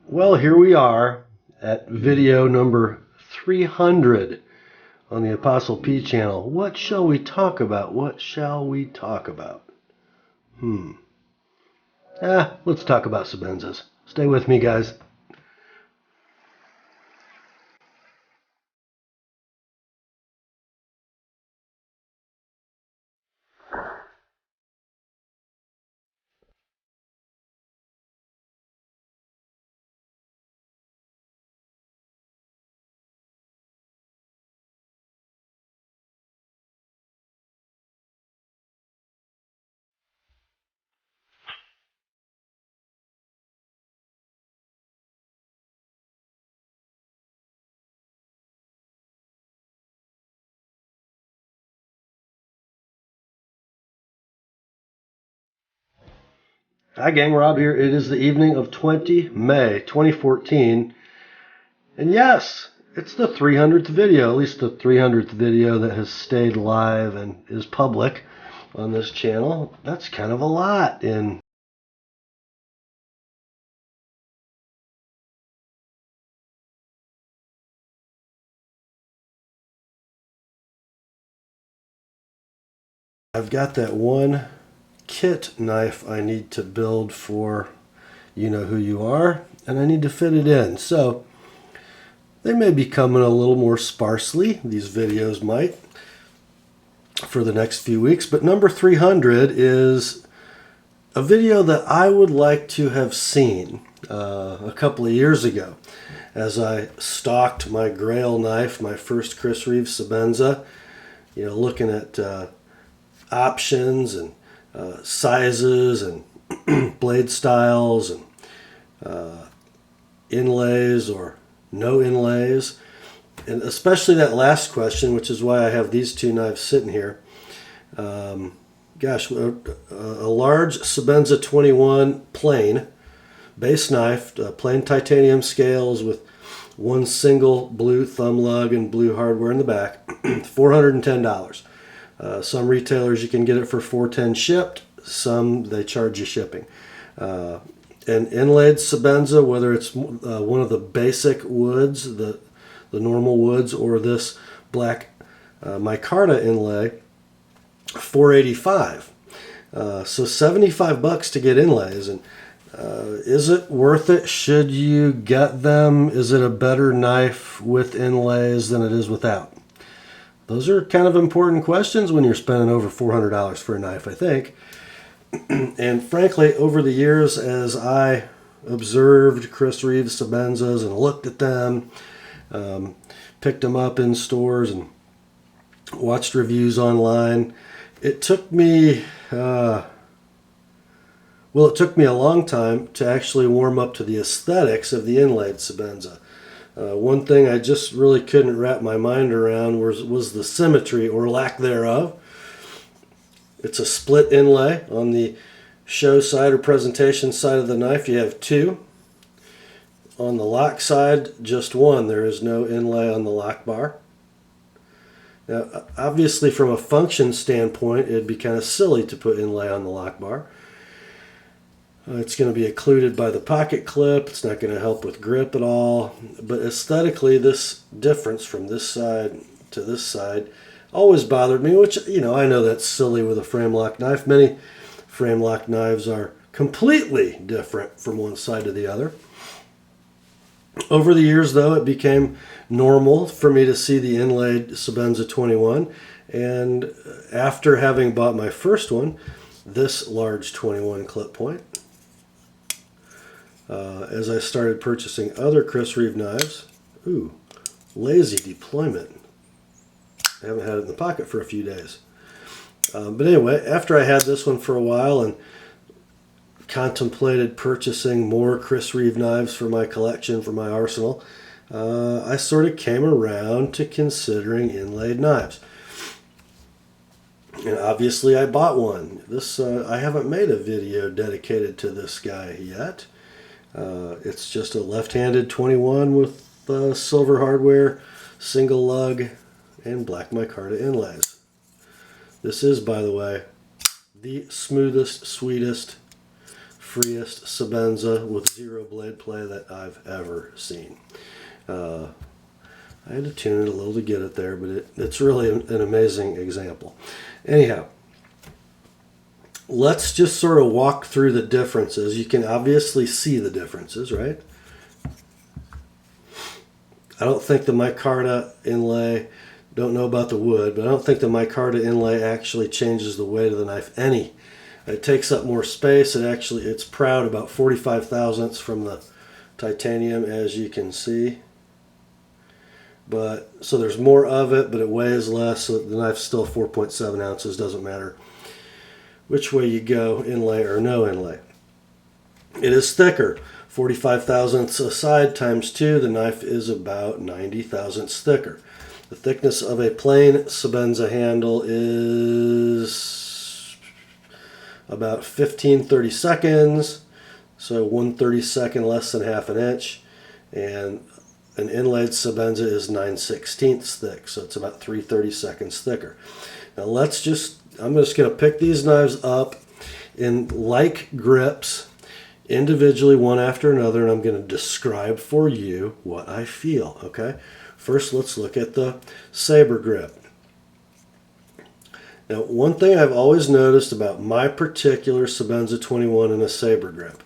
Well, here we are at video number 300 on the Apostle P channel. What shall we talk about? What shall we talk about? Let's talk about Sebenzas. Stay with me, guys. Hi, gang. Rob here. It is the evening of 20 May 2014. And yes, it's the 300th video, at least the 300th video that has stayed live and is public on this channel. That's kind of a lot in I've got that one kit knife I need to build for you know who you are, and I need to fit it in. So they may be coming a little more sparsely, these videos might, for the next few weeks. But number 300 is a video that I would like to have seen a couple of years ago as I stocked my Grail knife, my first Chris Reeve Sebenza, looking at options and sizes and blade styles and inlays or no inlays, and especially that last question, which is why I have these two knives sitting here. A large Sebenza 21 plain base knife, plain titanium scales with one single blue thumb lug and blue hardware in the back, $410. Some retailers you can get it for $410 shipped. Some they charge you shipping. An inlaid Sebenza, whether it's one of the basic woods, the normal woods, or this black micarta inlay, $485. So $75 to get inlays. And is it worth it? Should you get them? Is it a better knife with inlays than it is without? Those are kind of important questions when you're spending over $400 for a knife, I think. And frankly, over the years, as I observed Chris Reeve Sebenzas and looked at them, picked them up in stores and watched reviews online, it took me a long time to actually warm up to the aesthetics of the inlaid Sebenza. One thing I just really couldn't wrap my mind around was the symmetry or lack thereof. It's a split inlay. On the show side or presentation side of the knife, you have two. On the lock side, just one. There is no inlay on the lock bar. Now, obviously, from a function standpoint, it'd be kind of silly to put inlay on the lock bar. It's going to be occluded by the pocket clip. It's not going to help with grip at all. But aesthetically, this difference from this side to this side always bothered me, which, I know that's silly with a frame lock knife. Many frame lock knives are completely different from one side to the other. Over the years, though, it became normal for me to see the inlaid Sebenza 21. And after having bought my first one, this large 21 clip point, as I started purchasing other Chris Reeve knives, lazy deployment. I haven't had it in the pocket for a few days. But anyway, after I had this one for a while and contemplated purchasing more Chris Reeve knives for my collection, for my arsenal, I sort of came around to considering inlaid knives. And obviously I bought one. I haven't made a video dedicated to this guy yet. It's just a left-handed 21 with silver hardware, single lug, and black micarta inlays. This is, by the way, the smoothest, sweetest, freest Sebenza with zero blade play that I've ever seen. I had to tune it a little to get it there, but it's really an amazing example. Anyhow, let's just sort of walk through the differences. You can obviously see the differences, right? I don't think the micarta inlay, don't know about the wood, but I don't think the micarta inlay actually changes the weight of the knife any. It takes up more space. It's proud about 45 thousandths from the titanium, as you can see. But so there's more of it, but it weighs less. So the knife's still 4.7 ounces. Doesn't matter which way you go, inlay or no inlay. It is thicker. 45 thousandths a side times 2. The knife is about 90 thousandths thicker. The thickness of a plain Sebenza handle is about 15/32, so 1/32 less than half an inch, and an inlaid Sebenza is 9/16 thick, so it's about 3/32 thicker. Now I'm just going to pick these knives up in like grips, individually one after another, and I'm going to describe for you what I feel, okay? First, let's look at the saber grip. Now, one thing I've always noticed about my particular Sebenza 21 in a saber grip,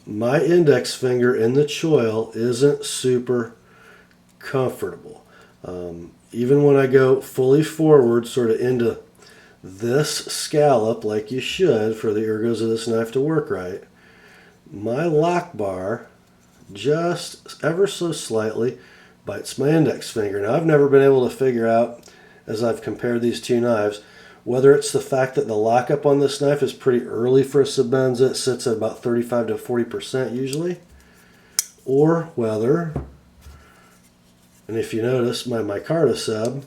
my index finger in the choil isn't super comfortable. Even when I go fully forward, sort of into this scallop, like you should for the ergos of this knife to work right, my lock bar just ever so slightly bites my index finger. Now, I've never been able to figure out, as I've compared these two knives, whether it's the fact that the lockup on this knife is pretty early for a Sebenza, it sits at about 35 to 40% usually, or whether, and if you notice, my micarta Seb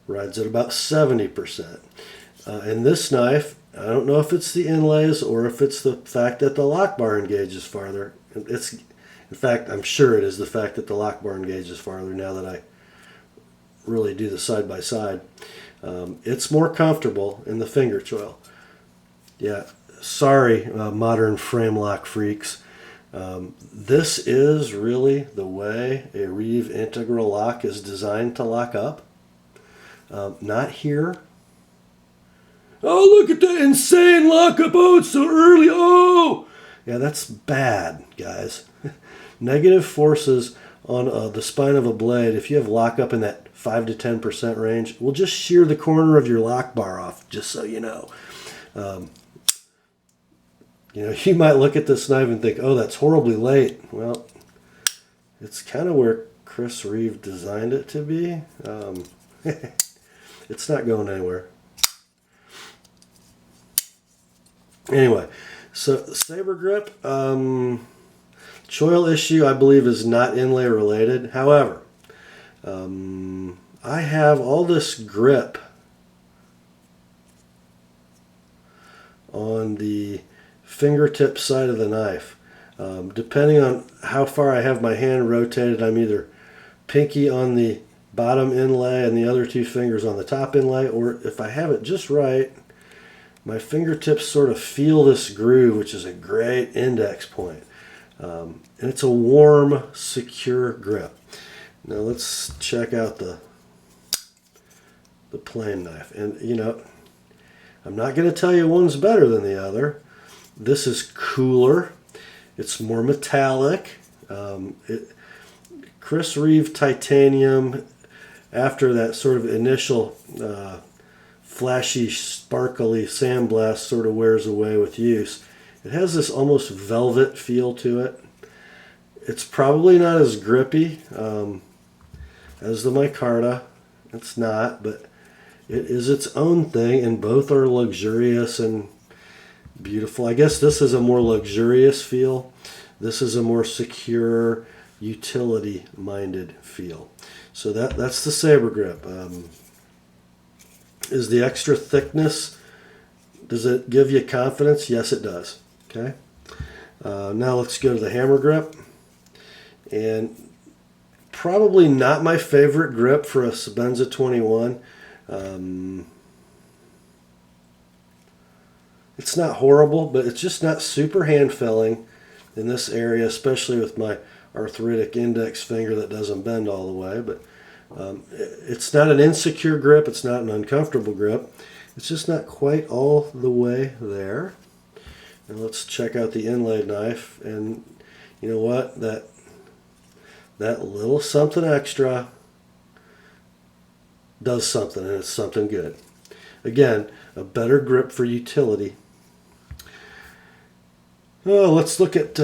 rides at about 70%. And this knife, I don't know if it's the inlays or if it's the fact that the lock bar engages farther. In fact, I'm sure it is the fact that the lock bar engages farther now that I really do the side-by-side. It's more comfortable in the finger choil. Yeah, sorry, modern frame lock freaks. This is really the way a Reeve integral lock is designed to lock up. Not here. Oh, look at that insane lockup. Oh, it's so early. Oh! Yeah, that's bad, guys. Negative forces on the spine of a blade, if you have lockup in that 5 to 10% range, will just shear the corner of your lock bar off, just so you know. You might look at this knife and think, oh, that's horribly late. Well, it's kind of where Chris Reeve designed it to be. It's not going anywhere. Anyway, so saber grip, choil issue I believe is not inlay related. However, I have all this grip on the fingertip side of the knife. Depending on how far I have my hand rotated, I'm either pinky on the bottom inlay and the other two fingers on the top inlay, or if I have it just right, my fingertips sort of feel this groove, which is a great index point. And it's a warm, secure grip. Now let's check out the plain knife. And I'm not going to tell you one's better than the other. This is cooler. It's more metallic. Chris Reeve titanium, after that sort of initial flashy, sparkly sandblast sort of wears away with use, it has this almost velvet feel to it. It's probably not as grippy as the micarta. It's not, but it is its own thing, and both are luxurious and beautiful. I guess this is a more luxurious feel. This is a more secure, utility-minded feel. So that's the saber grip. Is the extra thickness, does it give you confidence? Yes, it does. Okay. Now let's go to the hammer grip. And probably not my favorite grip for a Sebenza 21. It's not horrible, but it's just not super hand-filling in this area, especially with my arthritic index finger that doesn't bend all the way. But it's not an insecure grip. It's not an uncomfortable grip. It's just not quite all the way there. And let's check out the inlaid knife. And you know what? That little something extra does something, and it's something good. Again, a better grip for utility. Oh, let's look at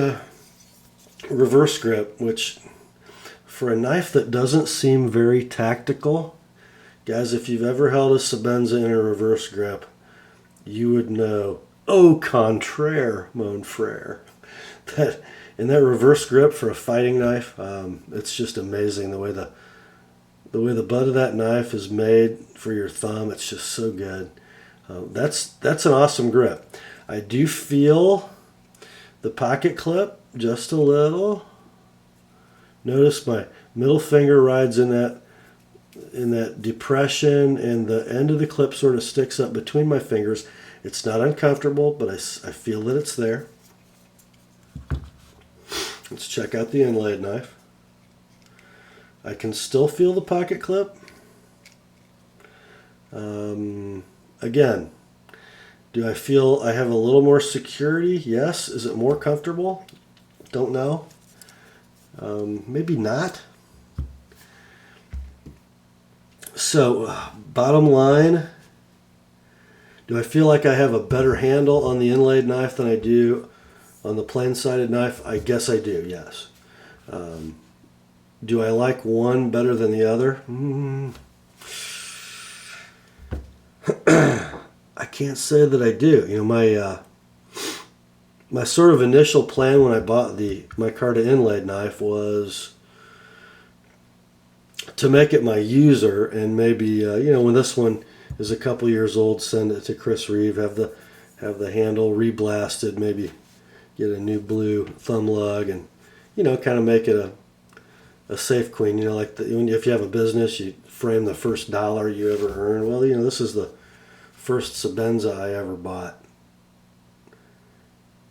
reverse grip, which for a knife that doesn't seem very tactical, guys, if you've ever held a Sebenza in a reverse grip, you would know, au contraire, mon frere, that in that reverse grip for a fighting knife, it's just amazing the way the butt of that knife is made for your thumb. It's just so good. That's an awesome grip. I do feel the pocket clip just a little. Notice my middle finger rides in that depression, and the end of the clip sort of sticks up between my fingers. It's not uncomfortable, but I feel that it's there. Let's check out the inlaid knife. I can still feel the pocket clip. Again, do I feel I have a little more security? Yes. Is it more comfortable? Don't know. Maybe not. So, bottom line, do I feel like I have a better handle on the inlaid knife than I do on the plain-sided knife? I guess I do, yes. Do I like one better than the other? I can't say that I do. You know, my sort of initial plan when I bought the micarta inlaid knife was to make it my user, and maybe you know, when this one is a couple years old, send it to Chris Reeve, have the handle reblasted, maybe get a new blue thumb lug, and you know, kind of make it a safe queen. You know, like if you have a business, you frame the first dollar you ever earn. Well, you know, this is the first Sebenza I ever bought.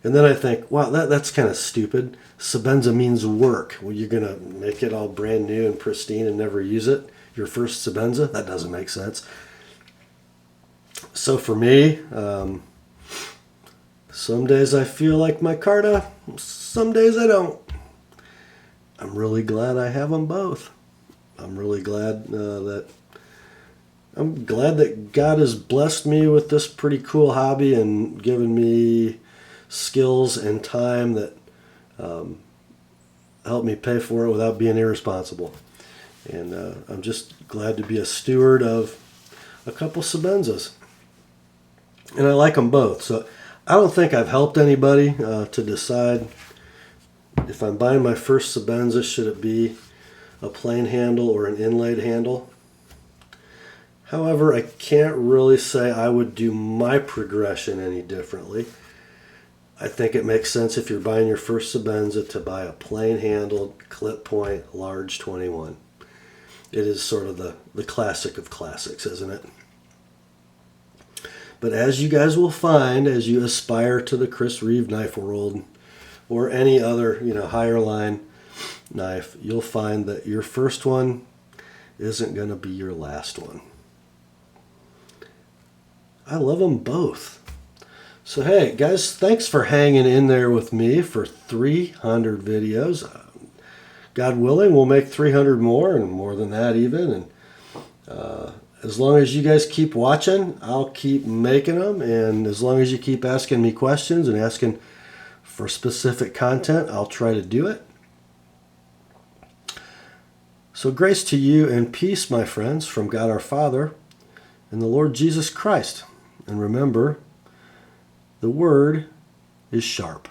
And then I think, wow, that's kind of stupid. Sebenza means work. Well, you're going to make it all brand new and pristine and never use it? Your first Sebenza? That doesn't make sense. So for me, some days I feel like micarta, some days I don't. I'm really glad I have them both. I'm really glad that God has blessed me with this pretty cool hobby and given me skills and time that help me pay for it without being irresponsible. And I'm just glad to be a steward of a couple Sebenzas. And I like them both. So I don't think I've helped anybody to decide if I'm buying my first Sebenza, should it be a plain handle or an inlaid handle. However, I can't really say I would do my progression any differently. I think it makes sense if you're buying your first Sebenza to buy a plain handled clip point large 21. It is sort of the classic of classics, isn't it? But as you guys will find, as you aspire to the Chris Reeve knife world or any other, you know, higher line knife, you'll find that your first one isn't going to be your last one. I love them both. So hey, guys, thanks for hanging in there with me for 300 videos. God willing, we'll make 300 more, and more than that even. And as long as you guys keep watching, I'll keep making them. And as long as you keep asking me questions and asking for specific content, I'll try to do it. So grace to you and peace, my friends, from God our Father and the Lord Jesus Christ. And remember, the word is sharp.